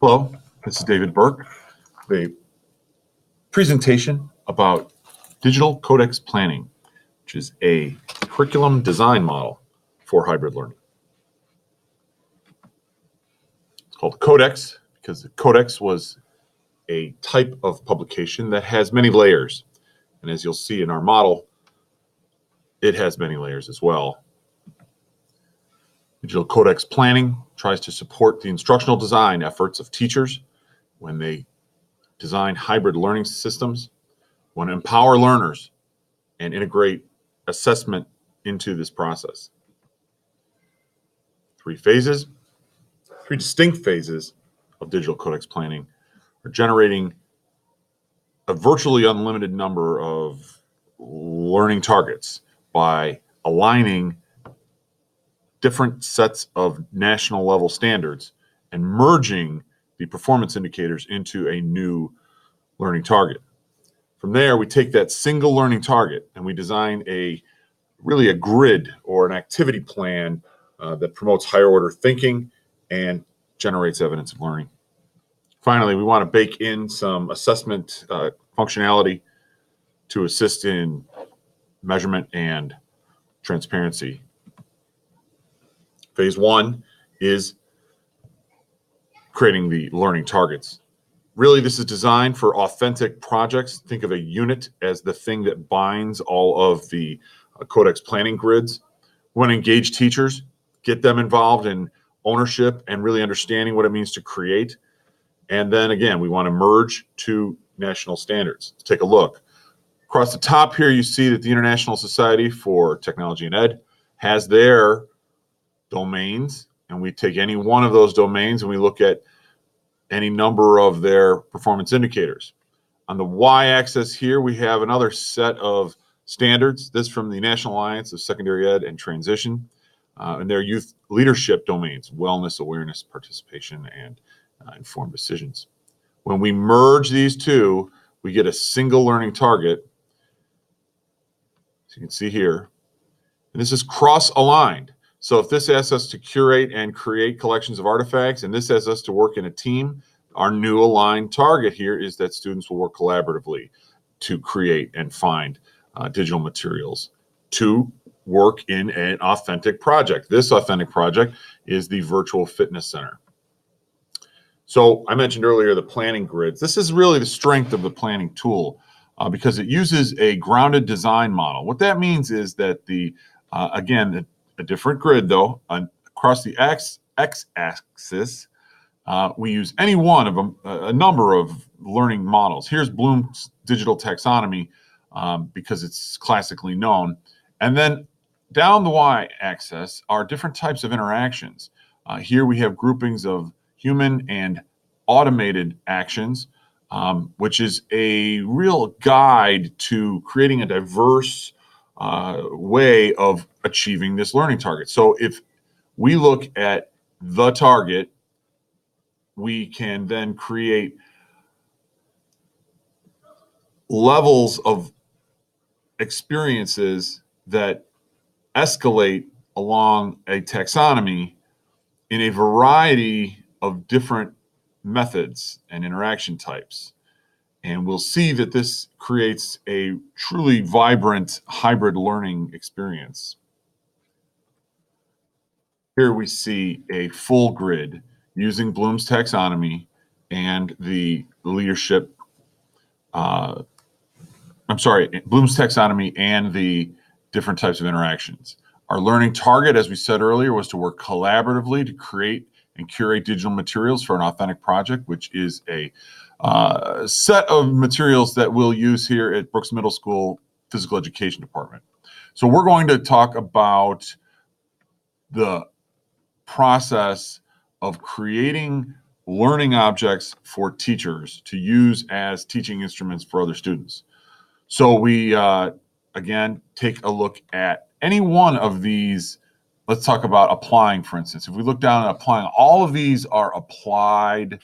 Hello, this is David Burke, a presentation about digital codex planning, which is a curriculum design model for hybrid learning. It's called codex because the codex was a type of publication that has many layers. And as you'll see in our model, it has many layers as well. Digital codex planning tries to support the instructional design efforts of teachers when they design hybrid learning systems, want to empower learners and integrate assessment into this process. Three distinct phases of digital codex planning are generating a virtually unlimited number of learning targets by aligning different sets of national level standards and merging the performance indicators into a new learning target. From there, we take that single learning target and we design a grid or an activity plan that promotes higher order thinking and generates evidence of learning. Finally, we want to bake in some assessment functionality to assist in measurement and transparency. Phase one is creating the learning targets. Really, this is designed for authentic projects. Think of a unit as the thing that binds all of the codex planning grids. We want to engage teachers, get them involved in ownership and really understanding what it means to create. And then again, we want to merge two national standards. Let's take a look. Across the top here, you see that the International Society for Technology and Ed has their domains, and we take any one of those domains and we look at any number of their performance indicators. On the y-axis here, we have another set of standards. This from the National Alliance of Secondary Ed and Transition, and their youth leadership domains: wellness, awareness, participation, and informed decisions. When we merge these two, we get a single learning target, as you can see here, and this is cross-aligned. So if this asks us to curate and create collections of artifacts, and this asks us to work in a team, our new aligned target here is that students will work collaboratively to create and find digital materials to work in an authentic project. This authentic project is the Virtual Fitness Center. So I mentioned earlier the planning grids. This is really the strength of the planning tool because it uses a grounded design model. What that means is that again, a different grid though, across the x-axis, we use any one of a number of learning models. Here's Bloom's digital taxonomy because it's classically known. And then down the y-axis are different types of interactions. Here we have groupings of human and automated actions, which is a real guide to creating a diverse way of achieving this learning target. So if we look at the target, we can then create levels of experiences that escalate along a taxonomy in a variety of different methods and interaction types. And we'll see that this creates a truly vibrant hybrid learning experience. Here we see a full grid using Bloom's taxonomy and the leadership, Bloom's taxonomy and the different types of interactions. Our learning target, as we said earlier, was to work collaboratively to create and curate digital materials for an authentic project, which is a set of materials that we'll use here at Brooks Middle School Physical Education Department. So we're going to talk about the process of creating learning objects for teachers to use as teaching instruments for other students. So we, again, take a look at any one of these. Let's talk about applying, for instance. If we look down at applying, all of these are applied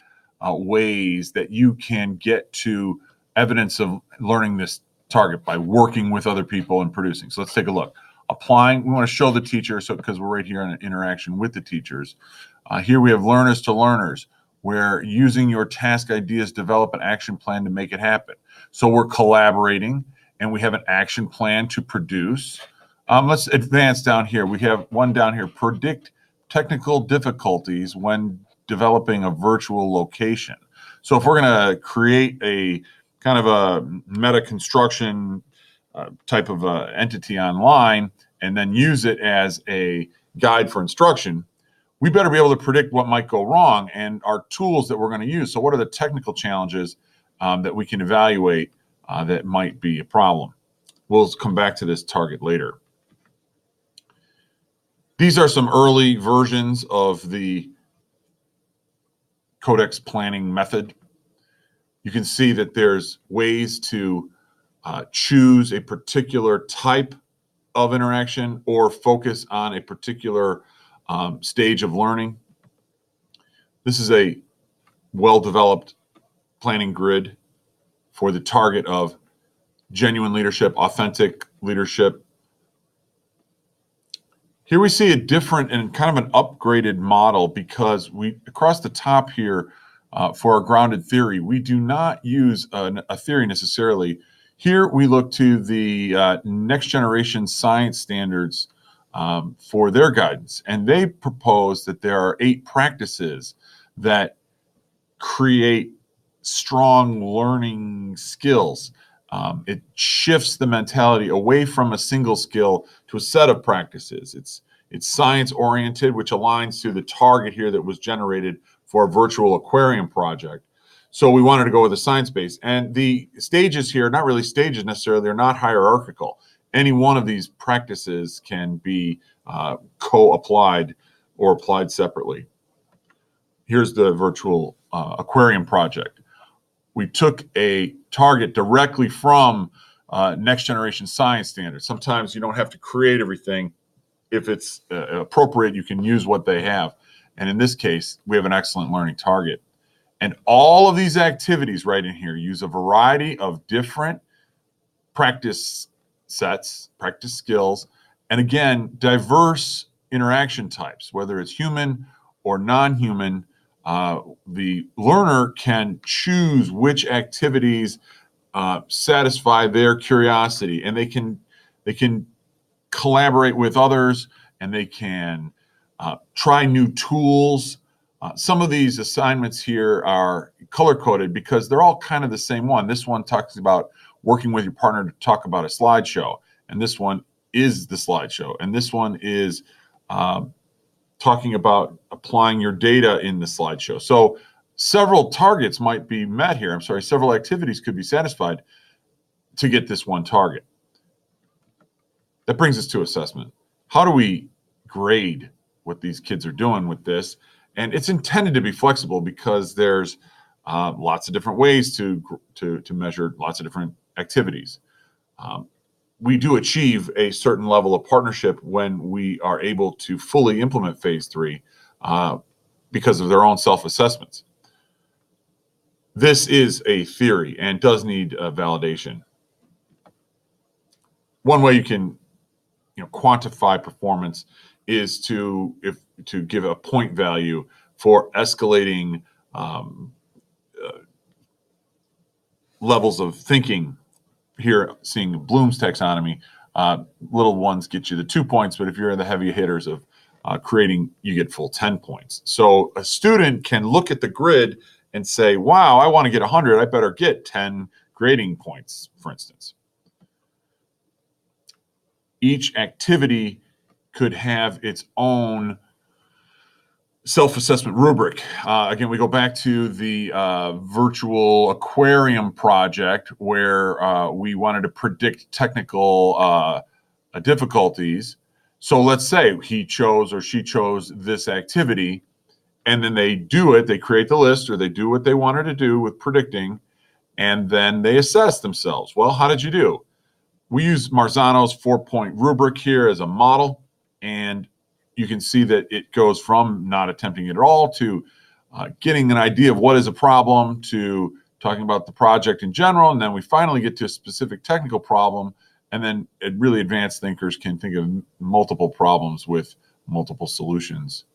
ways that you can get to evidence of learning this target by working with other people and producing. So let's take a look. Applying, we want to show the teacher, so because we're right here in an interaction with the teachers. Here we have learners to learners. where using your task ideas, develop an action plan to make it happen. So we're collaborating and we have an action plan to produce. Let's advance down here. We have one down here, predict technical difficulties when developing a virtual location. So if we're going to create a kind of a meta construction type of entity online and then use it as a guide for instruction, we better be able to predict what might go wrong and our tools that we're going to use. So what are the technical challenges that we can evaluate that might be a problem? We'll come back to this target later. These are some early versions of the codex planning method. You can see that there's ways to choose a particular type of interaction or focus on a particular stage of learning. This is a well-developed planning grid for the target of genuine leadership, authentic leadership. Here we see a different and kind of an upgraded model because we, across the top here, for our grounded theory, we do not use a theory necessarily. Here we look to the next generation science standards for their guidance, and they propose that there are 8 practices that create strong learning skills. It shifts the mentality away from a single skill to a set of practices. It's science oriented, which aligns to the target here that was generated for a virtual aquarium project. So we wanted to go with a science base. And the stages here, not really stages necessarily, they're not hierarchical. Any one of these practices can be co-applied or applied separately. Here's the virtual aquarium project. We took a target directly from next generation science standards. Sometimes you don't have to create everything. If it's appropriate, you can use what they have. And in this case, we have an excellent learning target. And all of these activities right in here use a variety of different practice sets, practice skills, and again, diverse interaction types, whether it's human or non-human. The learner can choose which activities satisfy their curiosity, and they can collaborate with others, and they can try new tools. Some of these assignments here are color-coded because they're all kind of the same one. This one talks about working with your partner to talk about a slideshow, and this one is the slideshow, and this one is talking about applying your data in the slideshow. So several targets might be met here. Several activities could be satisfied to get this one target. That brings us to assessment. How do we grade what these kids are doing with this? And it's intended to be flexible because there's lots of different ways to measure lots of different activities. We do achieve a certain level of partnership when we are able to fully implement phase 3 because of their own self-assessments. This is a theory and does need validation. One way you can quantify performance is to give a point value for escalating levels of thinking. Here, seeing Bloom's taxonomy, little ones get you the 2 points, but if you're the heavy hitters of creating, you get full 10 points. So a student can look at the grid and say, wow, I want to get 100, I better get 10 grading points, for instance. Each activity could have its own self-assessment rubric. Again, we go back to the virtual aquarium project where we wanted to predict technical difficulties. So let's say he chose or she chose this activity, and then they do it, they create the list, or they do what they wanted to do with predicting, and then they assess themselves. Well, how did you do? We use Marzano's 4-point rubric here as a model, and you can see that it goes from not attempting it at all to getting an idea of what is a problem to talking about the project in general, and then we finally get to a specific technical problem, and then really advanced thinkers can think of multiple problems with multiple solutions.